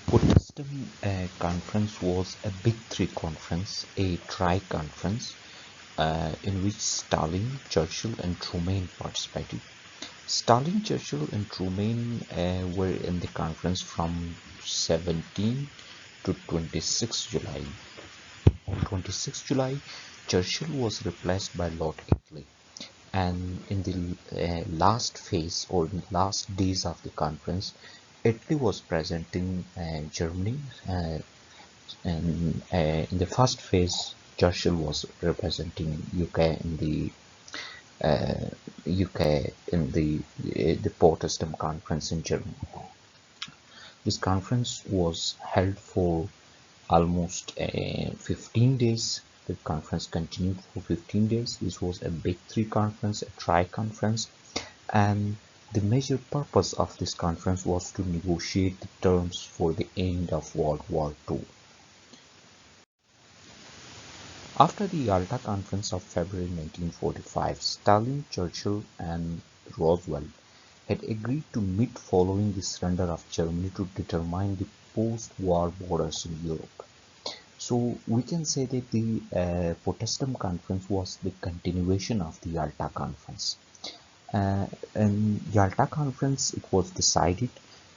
Potsdam Conference was a Big Three conference, a tri-conference in which Stalin, Churchill, and Truman participated. Stalin, Churchill, and Truman were in the conference from 17 to 26 July. On 26 July, Churchill was replaced by Lord Italy, and in the last phase or in the last days of the conference, Italy was presenting Germany, and in the first phase, Churchill was representing UK in the Potsdam Conference in Germany. This conference was held for almost 15 days. The conference continued for 15 days. This was a Big Three conference, a tri-conference, and the major purpose of this conference was to negotiate the terms for the end of World War II. After the Yalta Conference of February 1945, Stalin, Churchill, and Roosevelt had agreed to meet following the surrender of Germany to determine the post-war borders in Europe. So we can say that the Potsdam Conference was the continuation of the Yalta Conference. In Yalta Conference, it was decided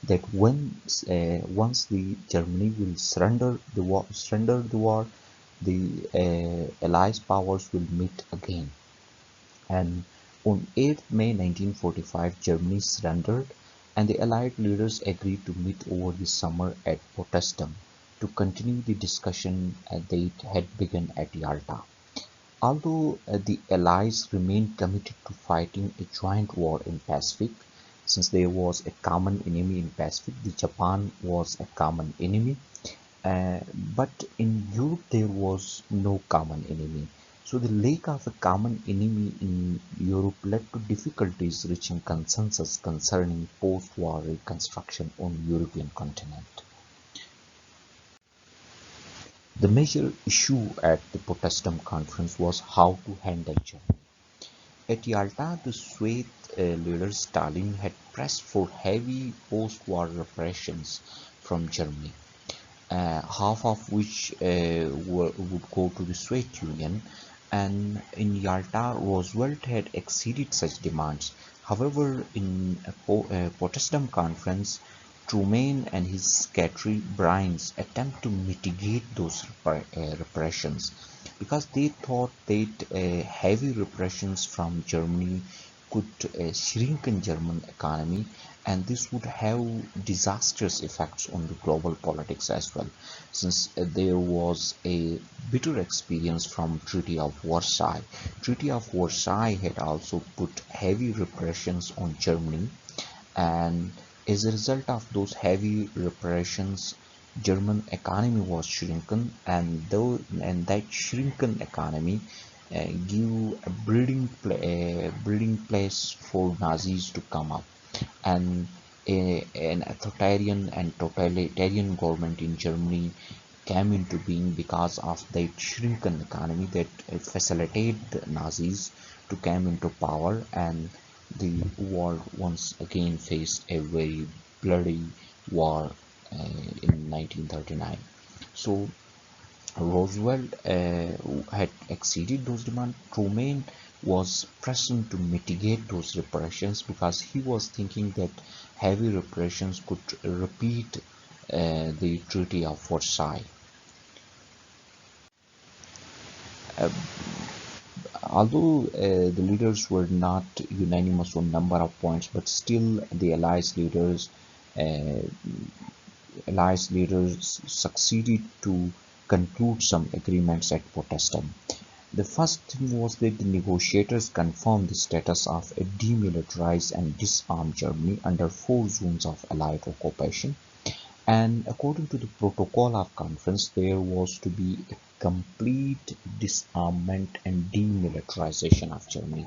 that once the Germany will surrender the war, the Allies powers will meet again. And on 8th May 1945, Germany surrendered, and the Allied leaders agreed to meet over the summer at Potsdam to continue the discussion they had begun at Yalta. Although the Allies remained committed to fighting a joint war in Pacific, since there was a common enemy in Pacific, the Japan was a common enemy, but in Europe there was no common enemy. So the lack of a common enemy in Europe led to difficulties reaching consensus concerning post-war reconstruction on European continent. The major issue at the Potsdam Conference was how to handle Germany. At Yalta, the Soviet leader Stalin had pressed for heavy post-war reparations from Germany, half of which would go to the Soviet Union, and in Yalta, Roosevelt had exceeded such demands. However, in Potsdam Conference, Truman and his secretary brains attempt to mitigate those repressions, because they thought that heavy repressions from Germany could shrink German economy, and this would have disastrous effects on the global politics as well, since there was a bitter experience from Treaty of Versailles. Treaty of Versailles had also put heavy repressions on Germany, and as a result of those heavy repressions, German economy was shrunken, and that shrunken economy give a breeding place for Nazis to come up, and an authoritarian and totalitarian government in Germany came into being because of that shrunken economy that facilitated the Nazis to come into power, and the world once again faced a very bloody war in 1939. So Roosevelt had exceeded those demands. Truman was pressing to mitigate those repressions because he was thinking that heavy repressions could repeat the Treaty of Versailles. Uh, Although the leaders were not unanimous on number of points, but still the uh, Allies leaders succeeded to conclude some agreements at Potsdam. The first thing was that the negotiators confirmed the status of a demilitarized and disarmed Germany under 4 zones of Allied occupation. And according to the protocol of conference, there was to be a complete disarmament and demilitarization of Germany.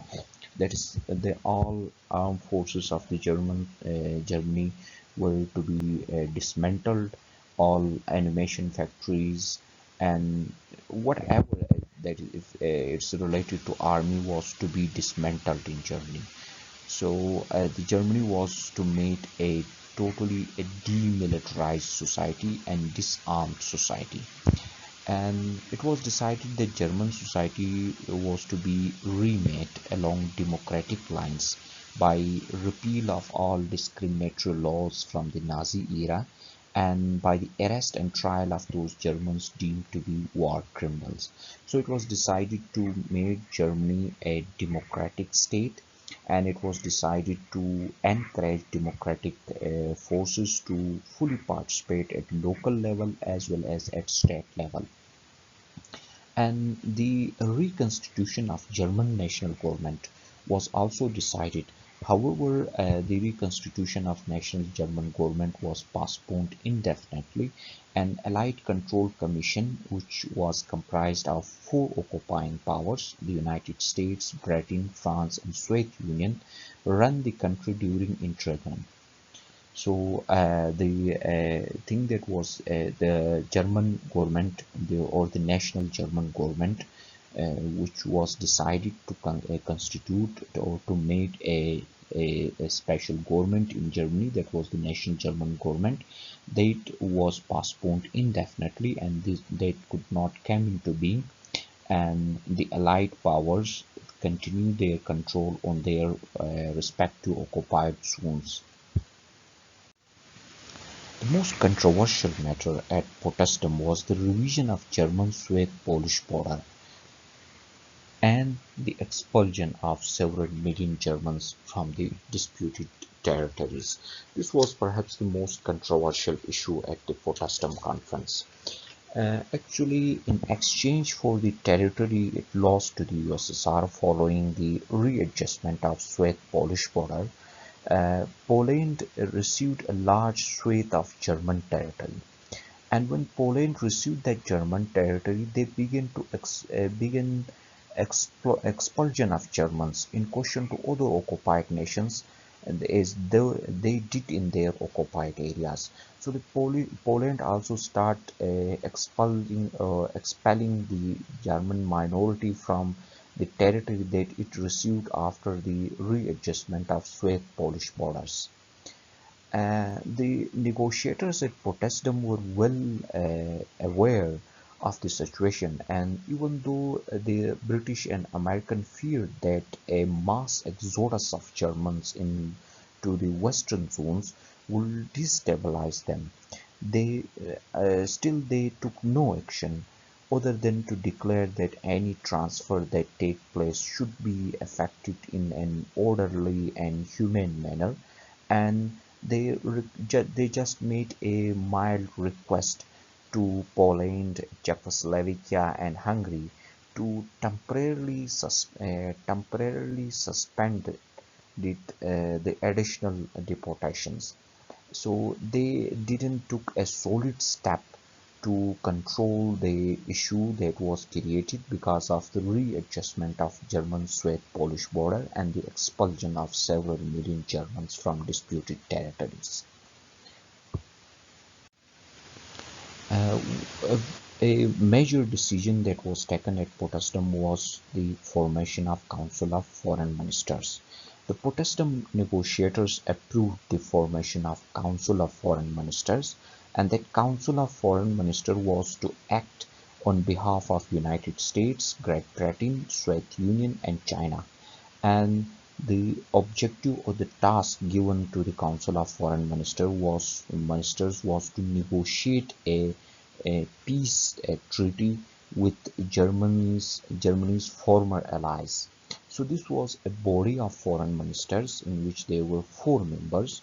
That is, the all armed forces of the Germany were to be dismantled. All animation factories and whatever that if it's related to army was to be dismantled in Germany. So the Germany was to make a totally a demilitarized society and disarmed society. And it was decided that German society was to be remade along democratic lines by repeal of all discriminatory laws from the Nazi era and by the arrest and trial of those Germans deemed to be war criminals. So it was decided to make Germany a democratic state, and it was decided to encourage democratic forces to fully participate at local level as well as at state level. And the reconstitution of German national government was also decided. However, the reconstitution of national German government was postponed indefinitely. An Allied Control Commission, which was comprised of four occupying powers, the United States, Britain, France, and Soviet Union, ran the country during interim. So the thing that was the German government, or the national German government, which was decided to constitute or to make a special government in Germany, that was the national German government, that was postponed indefinitely, and this that could not come into being, and the Allied powers continued their control on their respective occupied zones. The most controversial matter at Potsdam was the revision of German-Soviet-Polish border and the expulsion of several million Germans from the disputed territories. This was perhaps the most controversial issue at the Potsdam Conference. Actually, in exchange for the territory it lost to the USSR following the readjustment of Soviet-Polish border, Poland received a large swathe of German territory. And when Poland received that German territory, they began to begin expulsion of Germans in question to other occupied nations, and as they did in their occupied areas. So the Poland also start expelling the German minority from the territory that it received after the readjustment of Soviet-Polish borders. The negotiators at Potsdam were well aware of the situation, and even though the British and American feared that a mass exodus of Germans into the western zones would destabilize them, they took no action other than to declare that any transfer that take place should be effected in an orderly and humane manner, and they just made a mild request to Poland, Czechoslovakia, and Hungary to temporarily suspend the additional deportations. So they didn't took a solid step to control the issue that was created because of the readjustment of German-Soviet-Polish border and the expulsion of several million Germans from disputed territories. Uh, a major decision that was taken at Potsdam was the formation of Council of Foreign Ministers. The Potsdam negotiators approved the formation of Council of Foreign Ministers, and that Council of Foreign Ministers was to act on behalf of United States, Great Britain, Soviet Union, and China. And the objective or the task given to the Council of Foreign Ministers was to negotiate a peace treaty with Germany's former allies. So this was a body of foreign ministers in which there were four members: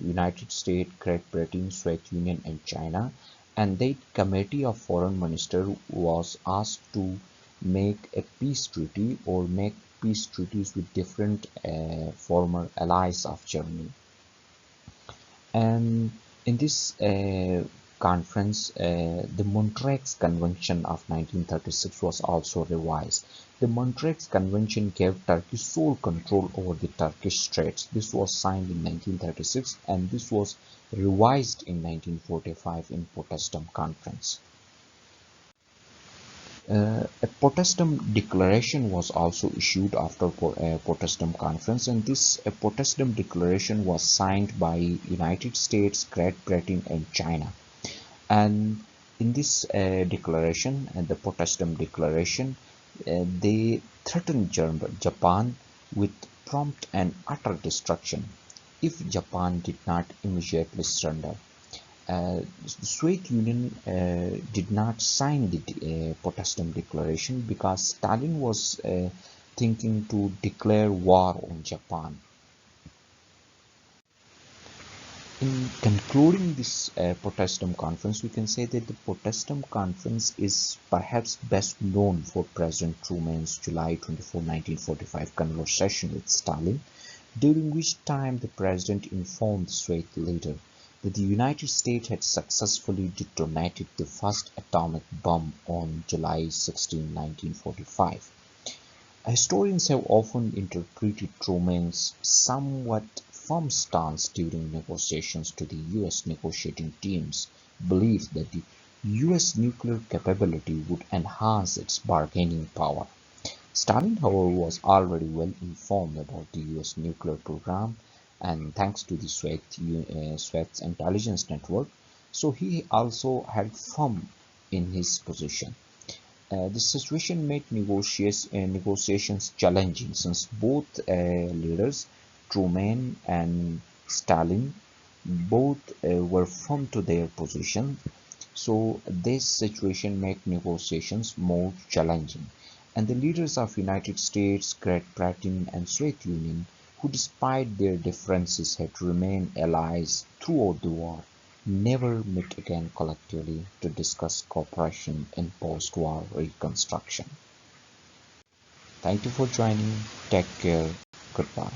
United States, Great Britain, Soviet Union, and China. And that committee of foreign ministers was asked to make a peace treaty or make peace treaties with different former allies of Germany. And in this conference, the Montreux Convention of 1936 was also revised. The Montreux Convention gave Turkey sole control over the Turkish Straits. This was signed in 1936, and this was revised in 1945 in Potsdam Conference. A Potsdam Declaration was also issued after Potsdam Conference, and this Potsdam Declaration was signed by United States, Great Britain, and China. And in this declaration, the Potsdam Declaration, they threatened Japan with prompt and utter destruction if Japan did not immediately surrender. The Soviet Union did not sign the Potsdam Declaration because Stalin was thinking to declare war on Japan. In concluding this Potsdam Conference, we can say that the Potsdam Conference is perhaps best known for President Truman's July 24, 1945 conversation with Stalin, during which time the president informed the Soviet leader that the United States had successfully detonated the first atomic bomb on July 16, 1945. Historians have often interpreted Truman's somewhat firm stance during negotiations to the US negotiating team's belief that the US nuclear capability would enhance its bargaining power. Stalin, however, was already well informed about the US nuclear program, and thanks to the Soviet's intelligence network, so he also held firm in his position. This situation made negotiations challenging since both leaders, Truman and Stalin, both were firm to their position. So this situation made negotiations more challenging. And the leaders of United States, Great Britain, and Soviet Union, who despite their differences had remained allies throughout the war, never met again collectively to discuss cooperation in post-war reconstruction. Thank you for joining. Take care. Goodbye.